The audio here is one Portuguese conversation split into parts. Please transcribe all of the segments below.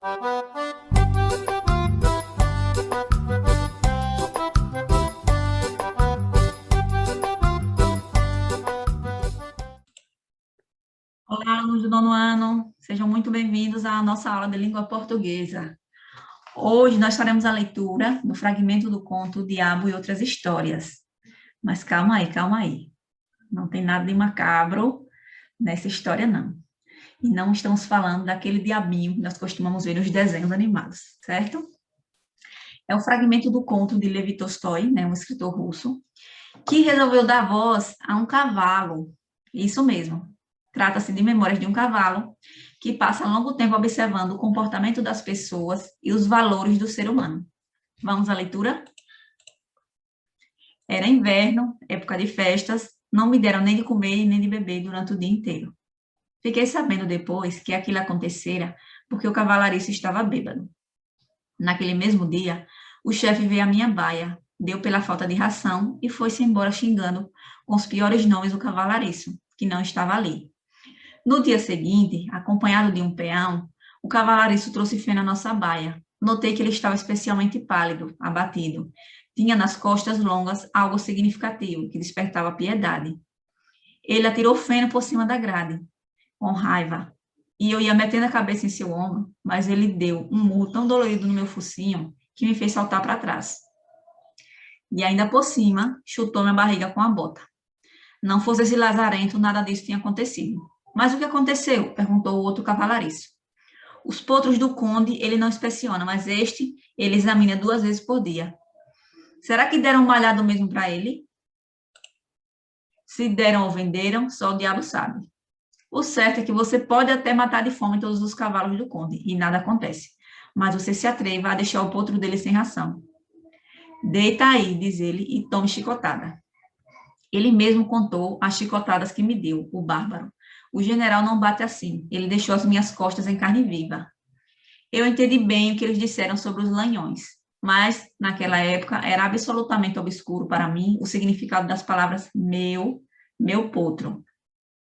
Olá, alunos do nono ano, sejam muito bem-vindos à nossa aula de língua portuguesa. Hoje nós faremos a leitura do fragmento do conto O Diabo e Outras Histórias. Mas calma aí, calma aí. Não tem nada de macabro nessa história, não. E não estamos falando daquele diabinho que nós costumamos ver nos desenhos animados, certo? É um fragmento do conto de Levi Tolstói, né, um escritor russo, que resolveu dar voz a um cavalo. Isso mesmo. Trata-se de Memórias de um Cavalo, que passa longo tempo observando o comportamento das pessoas e os valores do ser humano. Vamos à leitura? Era inverno, época de festas, não me deram nem de comer nem de beber durante o dia inteiro. Fiquei sabendo depois que aquilo acontecera porque o cavalariço estava bêbado. Naquele mesmo dia, o chefe veio à minha baia, deu pela falta de ração e foi-se embora xingando com os piores nomes o cavalariço, que não estava ali. No dia seguinte, acompanhado de um peão, o cavalariço trouxe fé na nossa baia. Notei que ele estava especialmente pálido, abatido. Tinha nas costas longas algo significativo, que despertava piedade. Ele atirou feno por cima da grade, com raiva, e eu ia metendo a cabeça em seu ombro, mas ele deu um murro tão dolorido no meu focinho que me fez saltar para trás. E ainda por cima, chutou minha barriga com a bota. Não fosse esse lazarento, nada disso tinha acontecido. Mas o que aconteceu? Perguntou o outro cavalariço. Os potros do conde ele não inspeciona, mas este ele examina 2 vezes por dia. Será que deram uma malhado mesmo para ele? Se deram ou venderam, só o diabo sabe. O certo é que você pode até matar de fome todos os cavalos do conde, e nada acontece. Mas você se atreva a deixar o potro dele sem ração. Deita aí, diz ele, e tome chicotada. Ele mesmo contou as chicotadas que me deu, o bárbaro. O general não bate assim, ele deixou as minhas costas em carne viva. Eu entendi bem o que eles disseram sobre os lanhões, mas, naquela época, era absolutamente obscuro para mim o significado das palavras meu potro.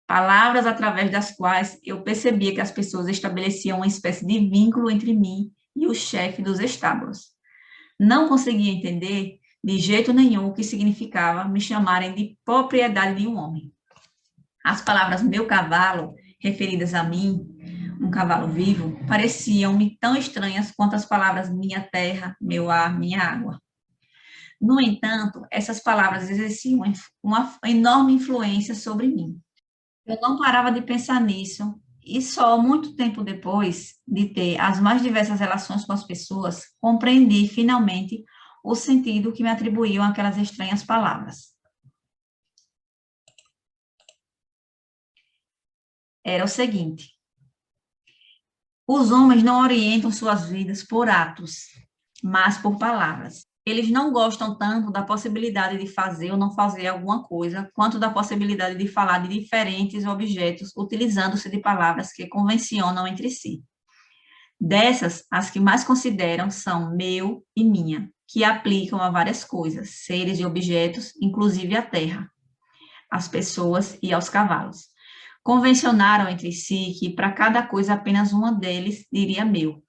Palavras através das quais eu percebia que as pessoas estabeleciam uma espécie de vínculo entre mim e o chefe dos estábulos. Não conseguia entender de jeito nenhum o que significava me chamarem de propriedade de um homem. As palavras meu cavalo, referidas a mim, um cavalo vivo, pareciam-me tão estranhas quanto as palavras minha terra, meu ar, minha água. No entanto, essas palavras exerciam uma enorme influência sobre mim. Eu não parava de pensar nisso, e só muito tempo depois de ter as mais diversas relações com as pessoas, compreendi finalmente o sentido que me atribuíam aquelas estranhas palavras. Era o seguinte: os homens não orientam suas vidas por atos, mas por palavras. Eles não gostam tanto da possibilidade de fazer ou não fazer alguma coisa, quanto da possibilidade de falar de diferentes objetos, utilizando-se de palavras que convencionam entre si. Dessas, as que mais consideram são meu e minha, que aplicam a várias coisas, seres e objetos, inclusive a terra, às pessoas e aos cavalos. Convencionaram entre si que para cada coisa apenas uma deles diria meu.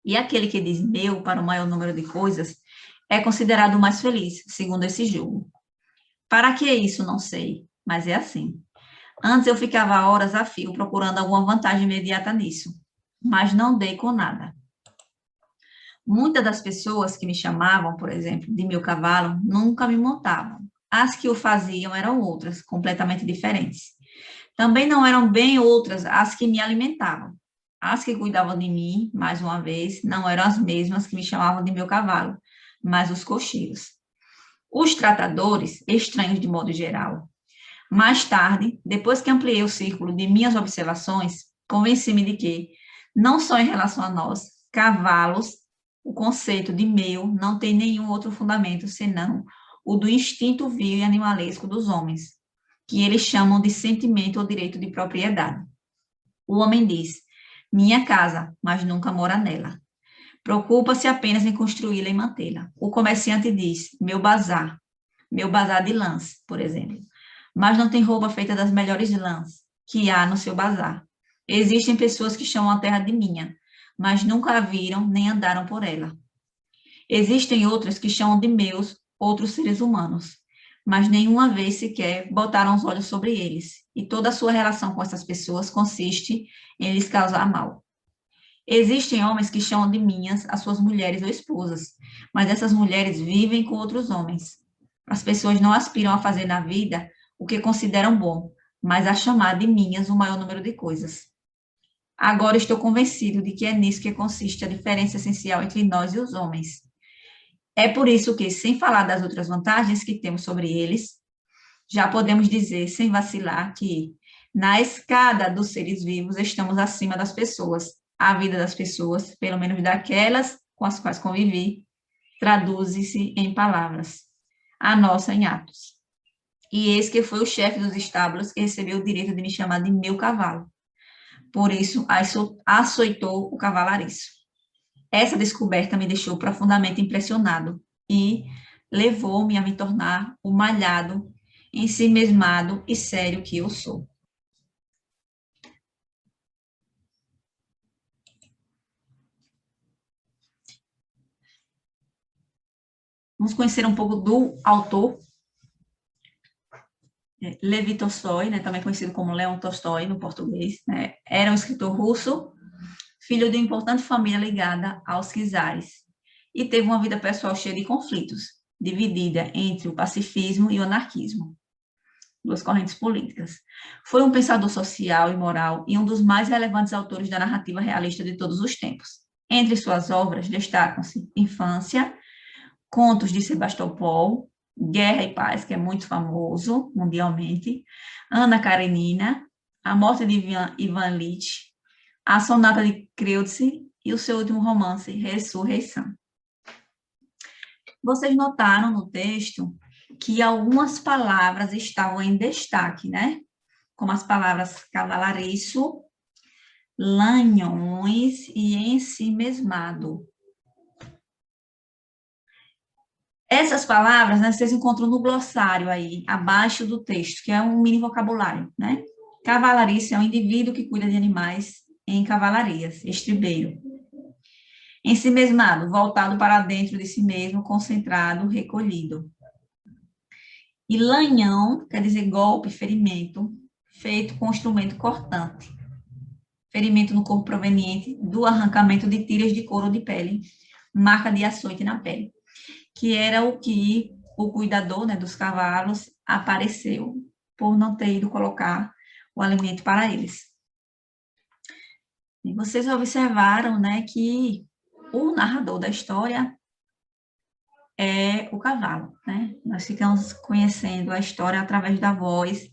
E aquele que diz meu para o maior número de coisas é considerado o mais feliz, segundo esse julgo. Para que isso? Não sei, mas é assim. Antes eu ficava horas a fio procurando alguma vantagem imediata nisso, mas não dei com nada. Muitas das pessoas que me chamavam, por exemplo, de meu cavalo, nunca me montavam. As que o faziam eram outras, completamente diferentes. Também não eram bem outras as que me alimentavam. As que cuidavam de mim, mais uma vez, não eram as mesmas que me chamavam de meu cavalo, mas os cocheiros. Os tratadores, estranhos de modo geral. Mais tarde, depois que ampliei o círculo de minhas observações, convenci-me de que, não só em relação a nós, cavalos, o conceito de meu não tem nenhum outro fundamento senão o do instinto vil e animalesco dos homens, que eles chamam de sentimento ou direito de propriedade. O homem diz, minha casa, mas nunca mora nela. Preocupa-se apenas em construí-la e mantê-la. O comerciante diz, meu bazar de lãs, por exemplo, mas não tem roupa feita das melhores lãs que há no seu bazar. Existem pessoas que chamam a terra de minha, mas nunca a viram nem andaram por ela. Existem outras que chamam de meus outros seres humanos, mas nenhuma vez sequer botaram os olhos sobre eles, e toda a sua relação com essas pessoas consiste em lhes causar mal. Existem homens que chamam de minhas as suas mulheres ou esposas, mas essas mulheres vivem com outros homens. As pessoas não aspiram a fazer na vida o que consideram bom, mas a chamar de minhas o maior número de coisas. Agora estou convencido de que é nisso que consiste a diferença essencial entre nós e os homens. É por isso que, sem falar das outras vantagens que temos sobre eles, já podemos dizer, sem vacilar, que na escada dos seres vivos estamos acima das pessoas. A vida das pessoas, pelo menos daquelas com as quais convivi, traduz-se em palavras, a nossa em atos. E eis que foi o chefe dos estábulos que recebeu o direito de me chamar de meu cavalo. Por isso, açoitou o cavalariço. Essa descoberta me deixou profundamente impressionado e levou-me a me tornar o malhado, ensimesmado e sério que eu sou. Vamos conhecer um pouco do autor, Levi Tolstói, né, também conhecido como Leon Tolstói no português, né, era um escritor russo, filho de uma importante família ligada aos czares, e teve uma vida pessoal cheia de conflitos, dividida entre o pacifismo e o anarquismo, duas correntes políticas. Foi um pensador social e moral e um dos mais relevantes autores da narrativa realista de todos os tempos. Entre suas obras destacam-se Infância, Contos de Sebastopol, Guerra e Paz, que é muito famoso mundialmente, Ana Karenina, A Morte de Ivan Lit, A Sonata de Kreutzer e o seu último romance, Ressurreição. Vocês notaram no texto que algumas palavras estavam em destaque, né? Como as palavras cavalariço, lanhões e ensimesmado. Essas palavras, né, vocês encontram no glossário aí, abaixo do texto, que é um mini vocabulário, né? Cavalariço é um indivíduo que cuida de animais em cavalarias, estribeiro. Ensimesmado, voltado para dentro de si mesmo, concentrado, recolhido. E lanhão quer dizer golpe, ferimento, feito com instrumento cortante. Ferimento no corpo proveniente do arrancamento de tiras de couro ou de pele, marca de açoite na pele, que era o que o cuidador, né, dos cavalos apareceu por não ter ido colocar o alimento para eles. E vocês observaram, né, que o narrador da história é o cavalo, né? Nós ficamos conhecendo a história através da voz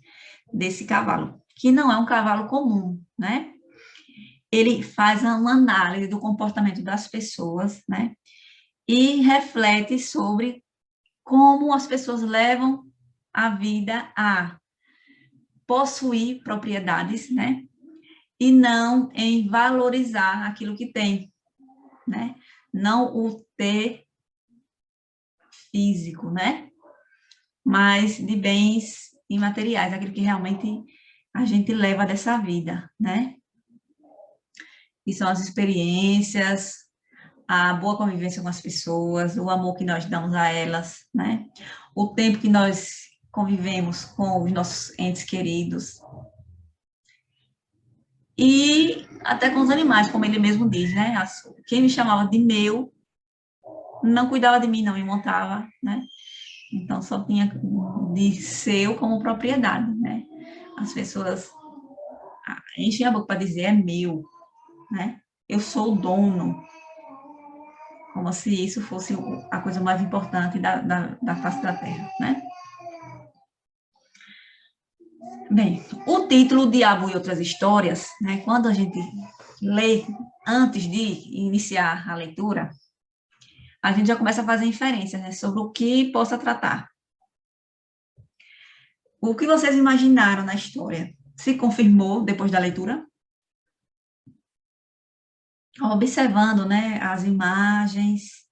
desse cavalo, que não é um cavalo comum, né? Ele faz uma análise do comportamento das pessoas, né? E reflete sobre como as pessoas levam a vida a possuir propriedades, né? E não em valorizar aquilo que tem, né? Não o ter físico, né? Mas de bens imateriais, aquilo que realmente a gente leva dessa vida, né? Que são as experiências, a boa convivência com as pessoas, o amor que nós damos a elas, né? O tempo que nós convivemos com os nossos entes queridos. E até com os animais, como ele mesmo diz, né? Quem me chamava de meu, não cuidava de mim, não me montava, né? Então, só tinha de seu como propriedade, né? As pessoas enchem a boca para dizer é meu, né? Eu sou o dono, como se isso fosse a coisa mais importante da face da Terra, né? Bem, o título O Diabo e Outras Histórias, né? Quando a gente lê, antes de iniciar a leitura, a gente já começa a fazer inferências, né? Sobre o que possa tratar. O que vocês imaginaram na história se confirmou depois da leitura? Observando, né, as imagens,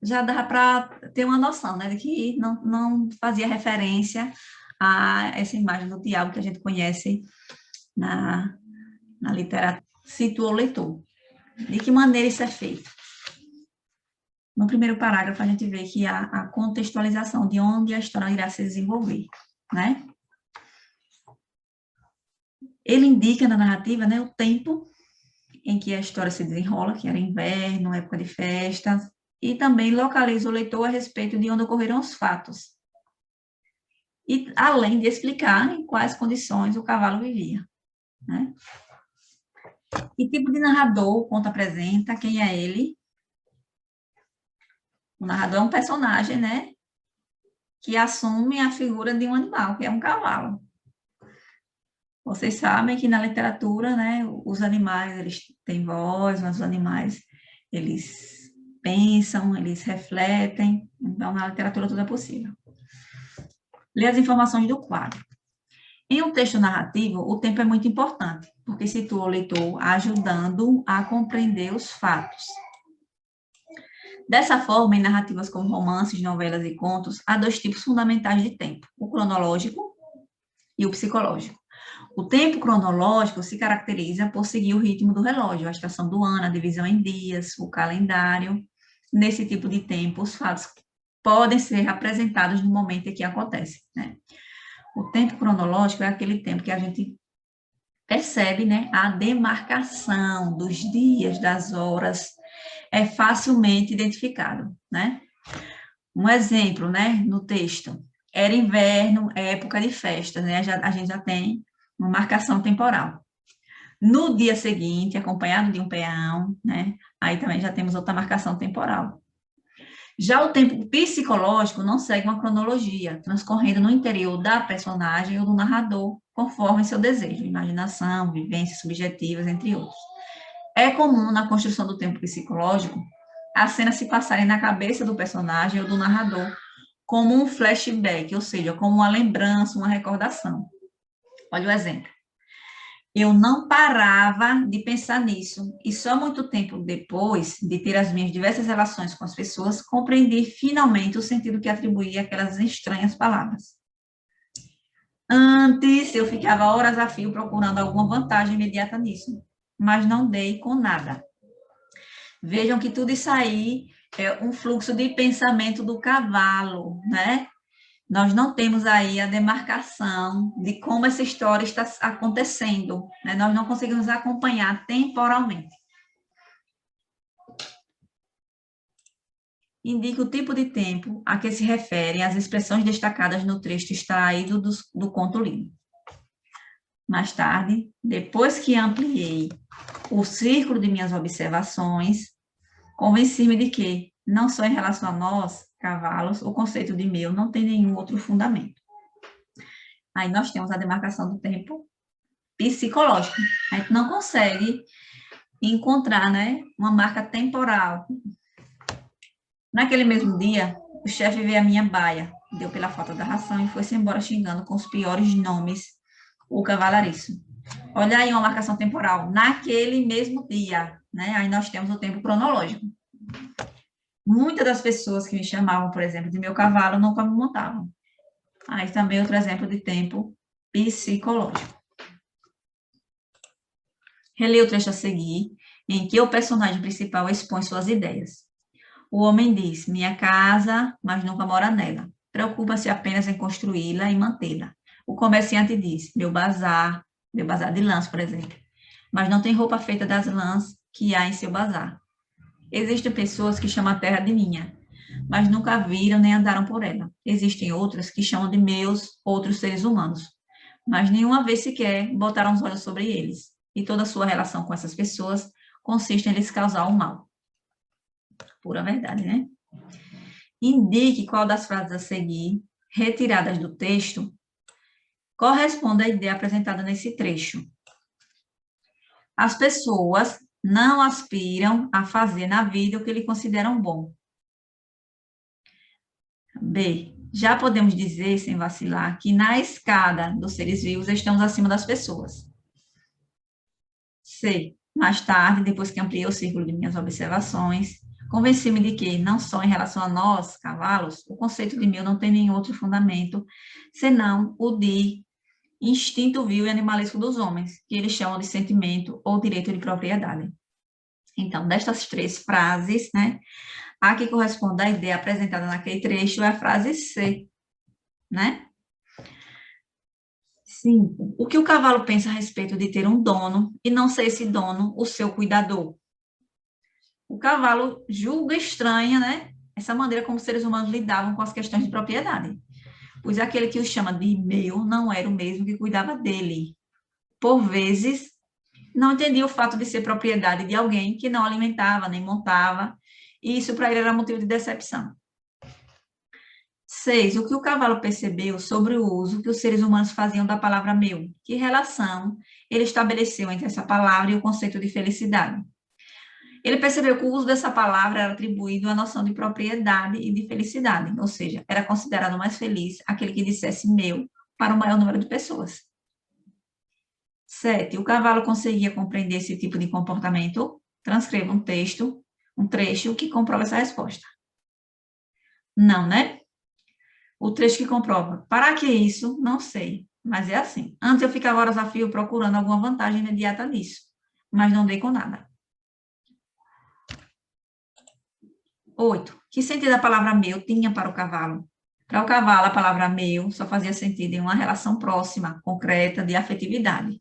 já dá para ter uma noção, né, de que não fazia referência a essa imagem do diabo que a gente conhece na literatura. Situa o leitor. De que maneira isso é feito? No primeiro parágrafo, a gente vê que há a contextualização de onde a história irá se desenvolver, né? Ele indica na narrativa, né, o tempo em que a história se desenrola, que era inverno, época de festas, e também localiza o leitor a respeito de onde ocorreram os fatos. E além de explicar em quais condições o cavalo vivia, né? Que tipo de narrador o conto apresenta, quem é ele? O narrador é um personagem, né, que assume a figura de um animal, que é um cavalo. Vocês sabem que na literatura, né, os animais, eles têm voz, mas os animais, eles pensam, eles refletem, então na literatura tudo é possível. Lê as informações do quadro. Em um texto narrativo, o tempo é muito importante, porque situa o leitor ajudando a compreender os fatos. Dessa forma, em narrativas como romances, novelas e contos, há dois tipos fundamentais de tempo: o cronológico e o psicológico. O tempo cronológico se caracteriza por seguir o ritmo do relógio, a estação do ano, a divisão em dias, o calendário. Nesse tipo de tempo, os fatos podem ser apresentados no momento em que acontecem, né? O tempo cronológico é aquele tempo que a gente percebe, né, a demarcação dos dias, das horas, é facilmente identificado, né? Um exemplo, né, no texto, era inverno, é época de festa, né? A gente já tem uma marcação temporal. No dia seguinte, acompanhado de um peão, né? Aí também já temos outra marcação temporal. Já o tempo psicológico não segue uma cronologia, transcorrendo no interior da personagem ou do narrador, conforme seu desejo, imaginação, vivências subjetivas, entre outros. É comum na construção do tempo psicológico as cenas se passarem na cabeça do personagem ou do narrador como um flashback, ou seja, como uma lembrança, uma recordação. Olha o exemplo. Eu não parava de pensar nisso, e só muito tempo depois de ter as minhas diversas relações com as pessoas, compreendi finalmente o sentido que atribuía àquelas estranhas palavras. Antes, eu ficava horas a fio procurando alguma vantagem imediata nisso, mas não dei com nada. Vejam que tudo isso aí é um fluxo de pensamento do cavalo, né? Nós não temos aí a demarcação de como essa história está acontecendo, né? Nós não conseguimos acompanhar temporalmente. Indica o tipo de tempo a que se referem as expressões destacadas no trecho extraído do conto lido. Mais tarde, depois que ampliei o círculo de minhas observações, convenci-me de que, não só em relação a nós, cavalos, o conceito de meu não tem nenhum outro fundamento. Aí nós temos a demarcação do tempo psicológico. A gente não consegue encontrar, né, uma marca temporal. Naquele mesmo dia, o chefe veio à minha baia, deu pela falta da ração e foi-se embora xingando com os piores nomes o cavalariço. Olha aí uma marcação temporal. Naquele mesmo dia, né? Aí nós temos o tempo cronológico. Muitas das pessoas que me chamavam, por exemplo, de meu cavalo, nunca me montavam. Aí também outro exemplo de tempo psicológico. Releia o trecho a seguir, em que o personagem principal expõe suas ideias. O homem diz, minha casa, mas nunca mora nela. Preocupa-se apenas em construí-la e mantê-la. O comerciante diz, meu bazar de lãs, por exemplo, mas não tem roupa feita das lãs que há em seu bazar. Existem pessoas que chamam a terra de minha, mas nunca viram nem andaram por ela. Existem outras que chamam de meus outros seres humanos, mas nenhuma vez sequer botaram os olhos sobre eles. E toda a sua relação com essas pessoas consiste em lhes causar o mal. Pura verdade, né? Indique qual das frases a seguir, retiradas do texto, corresponde à ideia apresentada nesse trecho. As pessoas não aspiram a fazer na vida o que lhe consideram bom. B. Já podemos dizer, sem vacilar, que na escada dos seres vivos estamos acima das pessoas. C. Mais tarde, depois que ampliei o círculo de minhas observações, convenci-me de que, não só em relação a nós, cavalos, o conceito de meu não tem nenhum outro fundamento, senão o de instinto vil e animalesco dos homens, que eles chamam de sentimento ou direito de propriedade. Então, destas 3 frases, né, a que corresponde à ideia apresentada naquele trecho é a frase C, né? 5. O que o cavalo pensa a respeito de ter um dono e não ser esse dono o seu cuidador? O cavalo julga estranha, né, essa maneira como os seres humanos lidavam com as questões de propriedade, pois aquele que o chama de meu não era o mesmo que cuidava dele. Por vezes, não entendia o fato de ser propriedade de alguém que não alimentava nem montava, e isso para ele era motivo de decepção. 6. O que o cavalo percebeu sobre o uso que os seres humanos faziam da palavra meu? Que relação ele estabeleceu entre essa palavra e o conceito de felicidade? Ele percebeu que o uso dessa palavra era atribuído à noção de propriedade e de felicidade, ou seja, era considerado mais feliz aquele que dissesse meu para o maior número de pessoas. 7. O cavalo conseguia compreender esse tipo de comportamento? Transcreva um trecho que comprova essa resposta. Não, né? O trecho que comprova. Para que isso? Não sei, mas é assim. Antes eu ficava horas a fio procurando alguma vantagem imediata nisso, mas não dei com nada. 8. Que sentido a palavra meu tinha para o cavalo? Para o cavalo, a palavra meu só fazia sentido em uma relação próxima, concreta, de afetividade.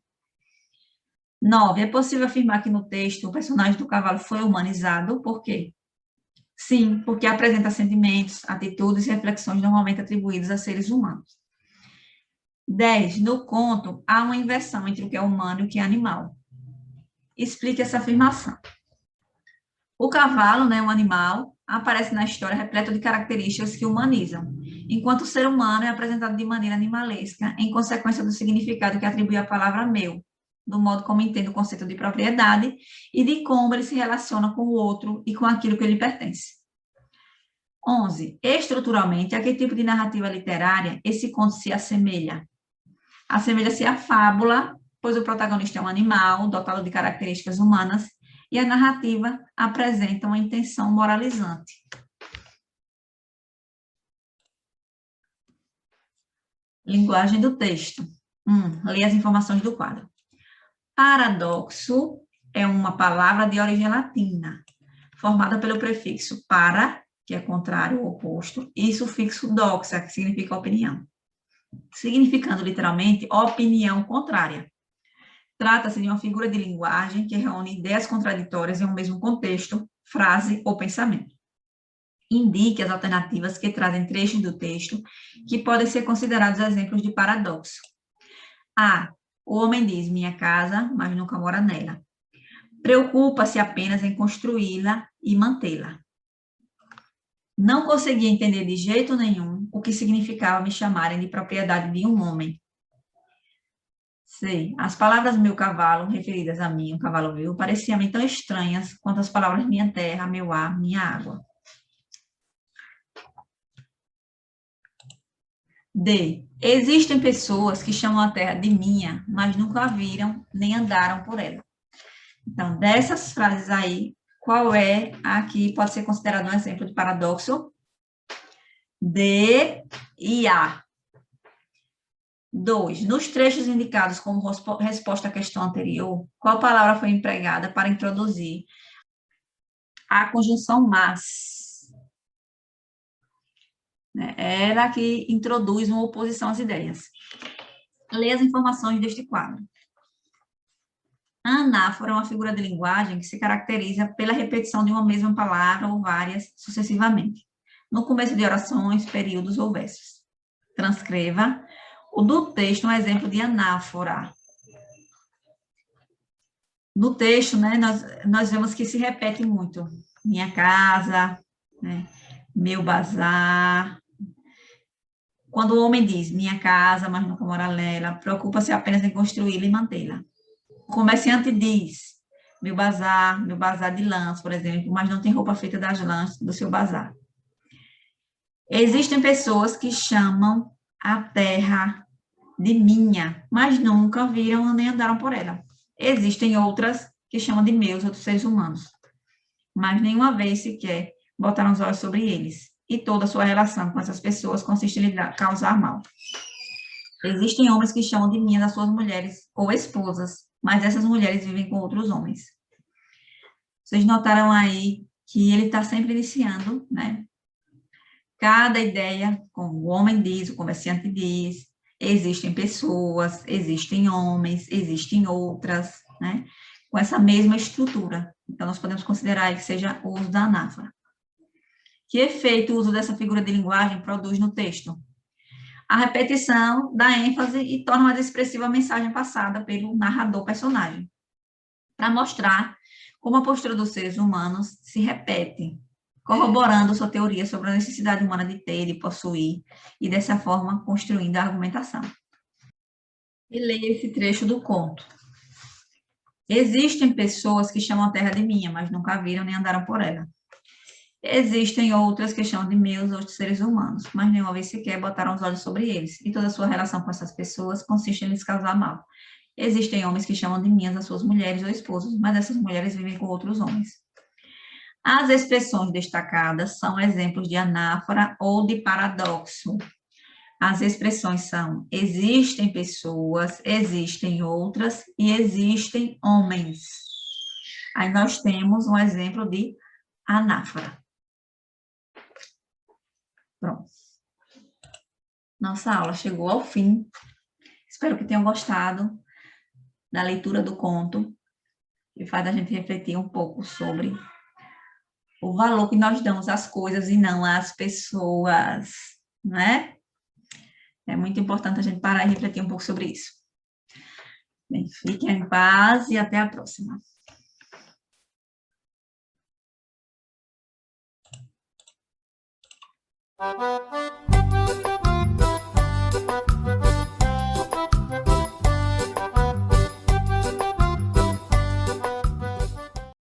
9. É possível afirmar que no texto o personagem do cavalo foi humanizado? Por quê? Sim, porque apresenta sentimentos, atitudes e reflexões normalmente atribuídos a seres humanos. 10. No conto, há uma inversão entre o que é humano e o que é animal. Explique essa afirmação. O cavalo, né, um animal, aparece na história repleto de características que humanizam, enquanto o ser humano é apresentado de maneira animalesca, em consequência do significado que atribui à palavra meu, do modo como entende o conceito de propriedade e de como ele se relaciona com o outro e com aquilo que lhe pertence. 11. Estruturalmente, a que tipo de narrativa literária esse conto se assemelha? Assemelha-se à fábula, pois o protagonista é um animal dotado de características humanas e a narrativa apresenta uma intenção moralizante. Linguagem do texto. Leia as informações do quadro. Paradoxo é uma palavra de origem latina, formada pelo prefixo para, que é contrário ou oposto, e sufixo doxa, que significa opinião, significando literalmente opinião contrária. Trata-se de uma figura de linguagem que reúne ideias contraditórias em um mesmo contexto, frase ou pensamento. Indique as alternativas que trazem trechos do texto que podem ser considerados exemplos de paradoxo. A. O homem diz minha casa, mas nunca mora nela. Preocupa-se apenas em construí-la e mantê-la. Não conseguia entender de jeito nenhum o que significava me chamarem de propriedade de um homem. Sei. As palavras meu cavalo, referidas a mim, o cavalo meu, pareciam-me tão estranhas quanto as palavras minha terra, meu ar, minha água. D. Existem pessoas que chamam a terra de minha, mas nunca a viram nem andaram por ela. Então, dessas frases aí, qual é a que pode ser considerada um exemplo de paradoxo? D e A. 2. Nos trechos indicados como resposta à questão anterior, qual palavra foi empregada para introduzir a conjunção mas? Ela que introduz uma oposição às ideias. Leia as informações deste quadro. A anáfora é uma figura de linguagem que se caracteriza pela repetição de uma mesma palavra ou várias sucessivamente, no começo de orações, períodos ou versos. Transcreva. O do texto é um exemplo de anáfora. No texto, né, nós vemos que se repete muito. Minha casa, né, meu bazar. Quando o homem diz minha casa, mas nunca mora nela, preocupa-se apenas em construí-la e mantê-la. O comerciante diz meu bazar de lãs, por exemplo, mas não tem roupa feita das lãs do seu bazar. Existem pessoas que chamam a terra de minha, mas nunca viram nem andaram por ela. Existem outras que chamam de meus, outros seres humanos, mas nenhuma vez sequer botaram os olhos sobre eles. E toda a sua relação com essas pessoas consiste em causar mal. Existem homens que chamam de minhas as suas mulheres ou esposas, mas essas mulheres vivem com outros homens. Vocês notaram aí que ele está sempre iniciando, né? Cada ideia, como o homem diz, o comerciante diz, existem pessoas, existem homens, existem outras, né? Com essa mesma estrutura. Então, nós podemos considerar que seja o uso da anáfora. Que efeito o uso dessa figura de linguagem produz no texto? A repetição dá ênfase e torna mais expressiva a mensagem passada pelo narrador-personagem, para mostrar como a postura dos seres humanos se repete, corroborando sua teoria sobre a necessidade humana de ter, de possuir, e dessa forma construindo a argumentação. E leia esse trecho do conto. Existem pessoas que chamam a terra de minha, mas nunca viram nem andaram por ela. Existem outras que chamam de meus, outros seres humanos, mas nenhuma vez sequer botaram os olhos sobre eles, e toda a sua relação com essas pessoas consiste em lhes causar mal. Existem homens que chamam de minhas as suas mulheres ou esposas, mas essas mulheres vivem com outros homens. As expressões destacadas são exemplos de anáfora ou de paradoxo. As expressões são: existem pessoas, existem outras e existem homens. Aí nós temos um exemplo de anáfora. Pronto. Nossa aula chegou ao fim. Espero que tenham gostado da leitura do conto, que faz a gente refletir um pouco sobre o valor que nós damos às coisas e não às pessoas, não é? É muito importante a gente parar e refletir um pouco sobre isso. Bem, fiquem em paz e até a próxima.